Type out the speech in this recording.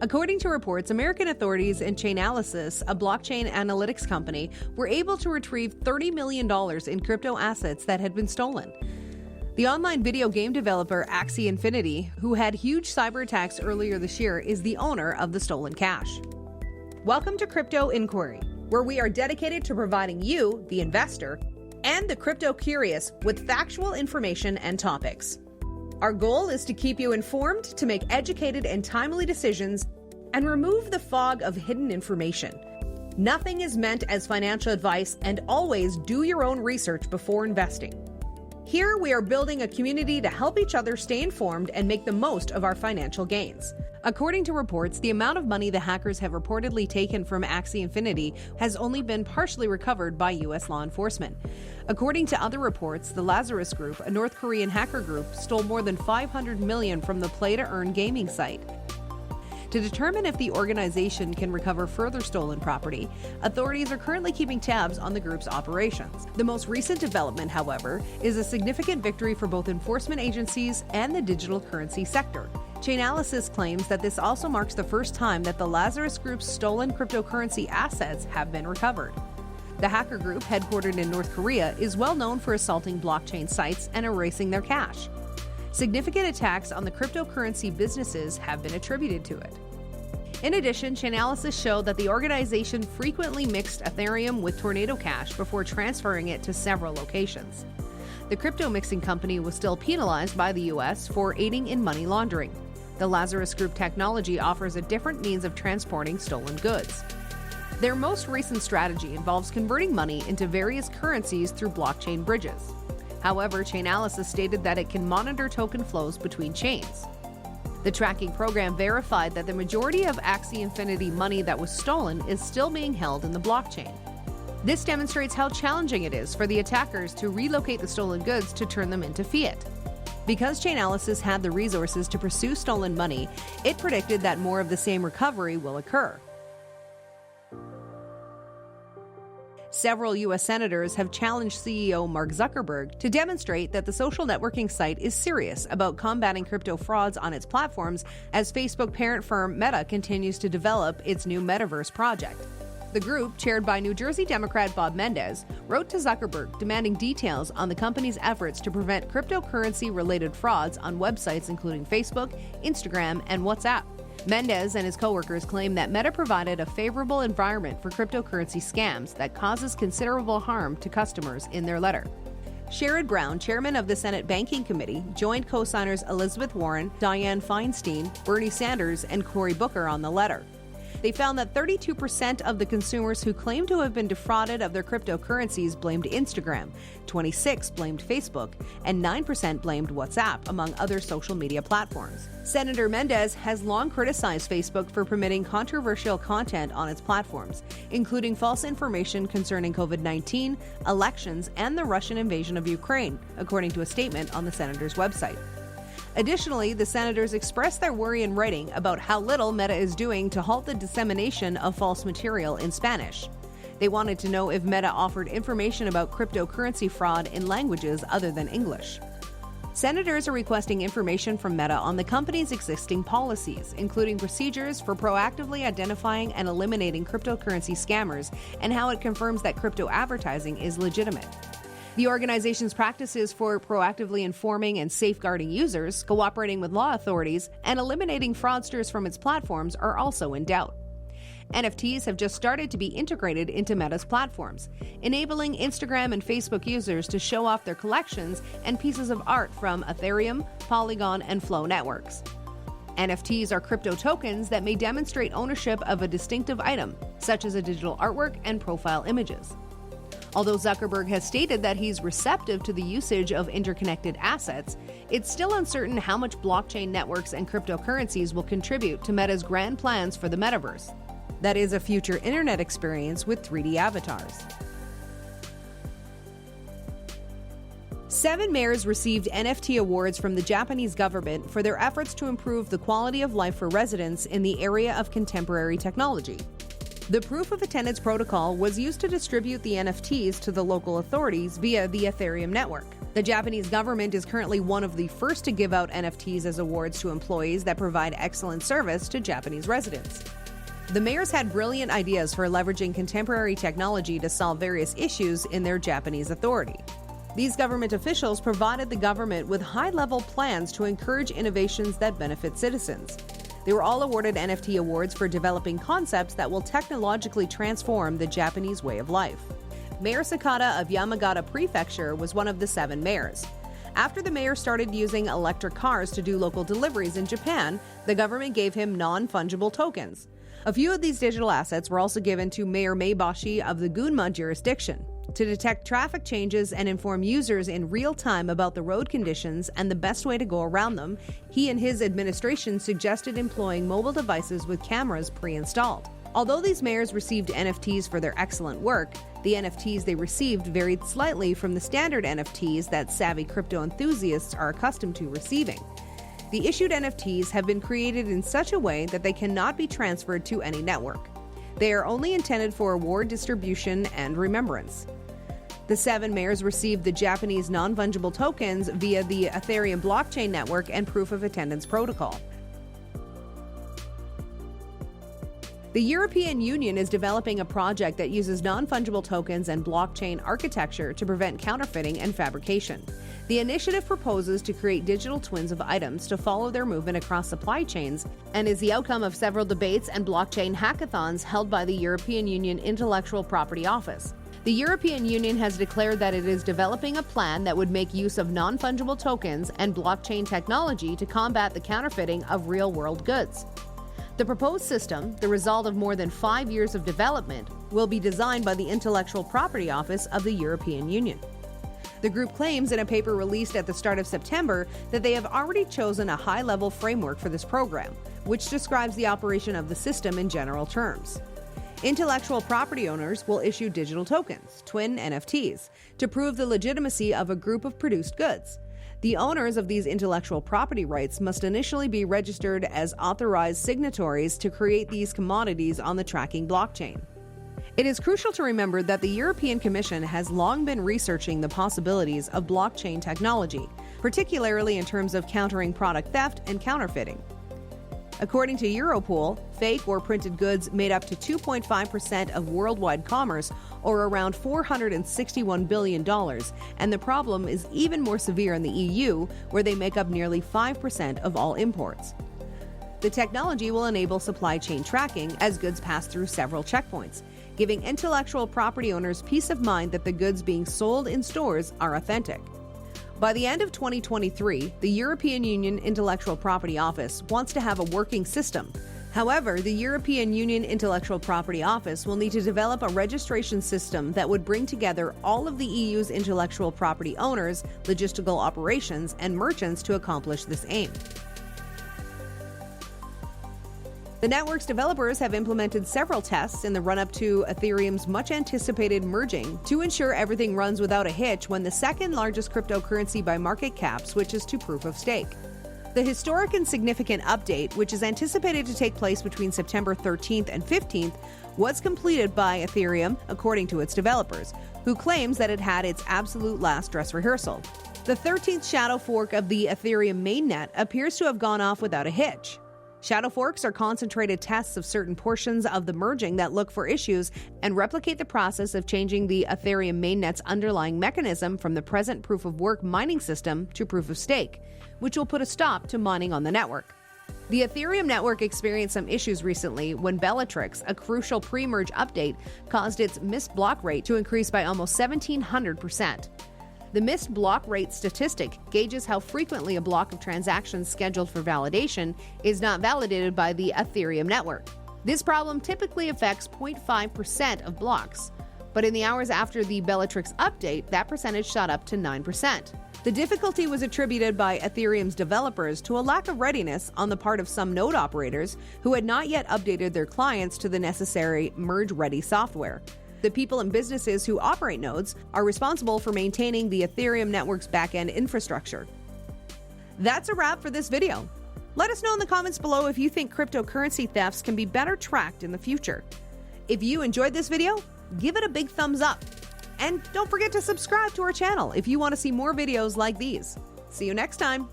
According to reports, American authorities and Chainalysis, a blockchain analytics company, were able to retrieve $30 million in crypto assets that had been stolen. The online video game developer Axie Infinity, who had huge cyber attacks earlier this year, is the owner of the stolen cash. Welcome to Crypto Inquiry, where we are dedicated to providing you, the investor, and the crypto curious with factual information and topics. Our goal is to keep you informed, to make educated and timely decisions, and remove the fog of hidden information. Nothing is meant as financial advice, and always do your own research before investing. Here we are building a community to help each other stay informed and make the most of our financial gains. According to reports, the amount of money the hackers have reportedly taken from Axie Infinity has only been partially recovered by U.S. law enforcement. According to other reports, the Lazarus Group, a North Korean hacker group, stole more than $500 million from the play-to-earn gaming site. To determine if the organization can recover further stolen property, authorities are currently keeping tabs on the group's operations. The most recent development, however, is a significant victory for both enforcement agencies and the digital currency sector. Chainalysis claims that this also marks the first time that the Lazarus Group's stolen cryptocurrency assets have been recovered. The hacker group, headquartered in North Korea, is well known for assaulting blockchain sites and erasing their cash. Significant attacks on the cryptocurrency businesses have been attributed to it. In addition, Chainalysis showed that the organization frequently mixed Ethereum with Tornado Cash before transferring it to several locations. The crypto mixing company was still penalized by the U.S. for aiding in money laundering. The Lazarus Group technology offers a different means of transporting stolen goods. Their most recent strategy involves converting money into various currencies through blockchain bridges. However, Chainalysis stated that it can monitor token flows between chains. The tracking program verified that the majority of Axie Infinity money that was stolen is still being held in the blockchain. This demonstrates how challenging it is for the attackers to relocate the stolen goods to turn them into fiat. Because Chainalysis had the resources to pursue stolen money, it predicted that more of the same recovery will occur. Several U.S. senators have challenged CEO Mark Zuckerberg to demonstrate that the social networking site is serious about combating crypto frauds on its platforms as Facebook parent firm Meta continues to develop its new metaverse project. The group, chaired by New Jersey Democrat Bob Menendez, wrote to Zuckerberg demanding details on the company's efforts to prevent cryptocurrency-related frauds on websites including Facebook, Instagram, and WhatsApp. Menendez and his coworkers claim that Meta provided a favorable environment for cryptocurrency scams that causes considerable harm to customers in their letter. Sherrod Brown, chairman of the Senate Banking Committee, joined co-signers Elizabeth Warren, Dianne Feinstein, Bernie Sanders, and Cory Booker on the letter. They found that 32% of the consumers who claimed to have been defrauded of their cryptocurrencies blamed Instagram, 26% blamed Facebook, and 9% blamed WhatsApp, among other social media platforms. Senator Menendez has long criticized Facebook for permitting controversial content on its platforms, including false information concerning COVID-19, elections, and the Russian invasion of Ukraine, according to a statement on the senator's website. Additionally, the senators expressed their worry in writing about how little Meta is doing to halt the dissemination of false material in Spanish. They wanted to know if Meta offered information about cryptocurrency fraud in languages other than English. Senators are requesting information from Meta on the company's existing policies, including procedures for proactively identifying and eliminating cryptocurrency scammers and how it confirms that crypto advertising is legitimate. The organization's practices for proactively informing and safeguarding users, cooperating with law authorities, and eliminating fraudsters from its platforms are also in doubt. NFTs have just started to be integrated into Meta's platforms, enabling Instagram and Facebook users to show off their collections and pieces of art from Ethereum, Polygon, and Flow networks. NFTs are crypto tokens that may demonstrate ownership of a distinctive item, such as a digital artwork and profile images. Although Zuckerberg has stated that he's receptive to the usage of interconnected assets, it's still uncertain how much blockchain networks and cryptocurrencies will contribute to Meta's grand plans for the metaverse. That is a future internet experience with 3D avatars. 7 mayors received NFT awards from the Japanese government for their efforts to improve the quality of life for residents in the area of contemporary technology. The proof of attendance protocol was used to distribute the NFTs to the local authorities via the Ethereum network. The Japanese government is currently one of the first to give out NFTs as awards to employees that provide excellent service to Japanese residents. The mayors had brilliant ideas for leveraging contemporary technology to solve various issues in their Japanese authority. These government officials provided the government with high-level plans to encourage innovations that benefit citizens. They were all awarded NFT awards for developing concepts that will technologically transform the Japanese way of life. Mayor Sakata of Yamagata Prefecture was one of the 7 mayors. After the mayor started using electric cars to do local deliveries in Japan, the government gave him non-fungible tokens. A few of these digital assets were also given to Mayor Meibashi of the Gunma jurisdiction to detect traffic changes and inform users in real time about the road conditions and the best way to go around them. He and his administration suggested employing mobile devices with cameras pre-installed. Although these mayors received NFTs for their excellent work, the NFTs they received varied slightly from the standard NFTs that savvy crypto enthusiasts are accustomed to receiving. The issued NFTs have been created in such a way that they cannot be transferred to any network. They are only intended for award distribution and remembrance. The 7 mayors received the Japanese non-fungible tokens via the Ethereum blockchain network and proof of attendance protocol. The European Union is developing a project that uses non-fungible tokens and blockchain architecture to prevent counterfeiting and fabrication. The initiative proposes to create digital twins of items to follow their movement across supply chains and is the outcome of several debates and blockchain hackathons held by the European Union Intellectual Property Office. The European Union has declared that it is developing a plan that would make use of non-fungible tokens and blockchain technology to combat the counterfeiting of real-world goods. The proposed system, the result of more than 5 years of development, will be designed by the Intellectual Property Office of the European Union. The group claims in a paper released at the start of September that they have already chosen a high-level framework for this program, which describes the operation of the system in general terms. Intellectual property owners will issue digital tokens, twin NFTs, to prove the legitimacy of a group of produced goods. The owners of these intellectual property rights must initially be registered as authorized signatories to create these commodities on the tracking blockchain. It is crucial to remember that the European Commission has long been researching the possibilities of blockchain technology, particularly in terms of countering product theft and counterfeiting. According to Europol, fake or printed goods made up to 2.5% of worldwide commerce, or around $461 billion, and the problem is even more severe in the EU, where they make up nearly 5% of all imports. The technology will enable supply chain tracking as goods pass through several checkpoints, giving intellectual property owners peace of mind that the goods being sold in stores are authentic. By the end of 2023, the European Union Intellectual Property Office wants to have a working system. However, the European Union Intellectual Property Office will need to develop a registration system that would bring together all of the EU's intellectual property owners, logistical operations, and merchants to accomplish this aim. The network's developers have implemented several tests in the run-up to Ethereum's much-anticipated merging to ensure everything runs without a hitch when the second-largest cryptocurrency by market cap switches to proof of stake. The historic and significant update, which is anticipated to take place between September 13th and 15th, was completed by Ethereum, according to its developers, who claims that it had its absolute last dress rehearsal. The 13th shadow fork of the Ethereum mainnet appears to have gone off without a hitch. Shadow forks are concentrated tests of certain portions of the merging that look for issues and replicate the process of changing the Ethereum mainnet's underlying mechanism from the present proof-of-work mining system to proof-of-stake, which will put a stop to mining on the network. The Ethereum network experienced some issues recently when Bellatrix, a crucial pre-merge update, caused its missed block rate to increase by almost 1,700%. The missed block rate statistic gauges how frequently a block of transactions scheduled for validation is not validated by the Ethereum network. This problem typically affects 0.5% of blocks, but in the hours after the Bellatrix update, that percentage shot up to 9%. The difficulty was attributed by Ethereum's developers to a lack of readiness on the part of some node operators who had not yet updated their clients to the necessary merge-ready software. The people and businesses who operate nodes are responsible for maintaining the Ethereum network's back-end infrastructure. That's a wrap for this video. Let us know in the comments below if you think cryptocurrency thefts can be better tracked in the future. If you enjoyed this video, give it a big thumbs up. And don't forget to subscribe to our channel if you want to see more videos like these. See you next time.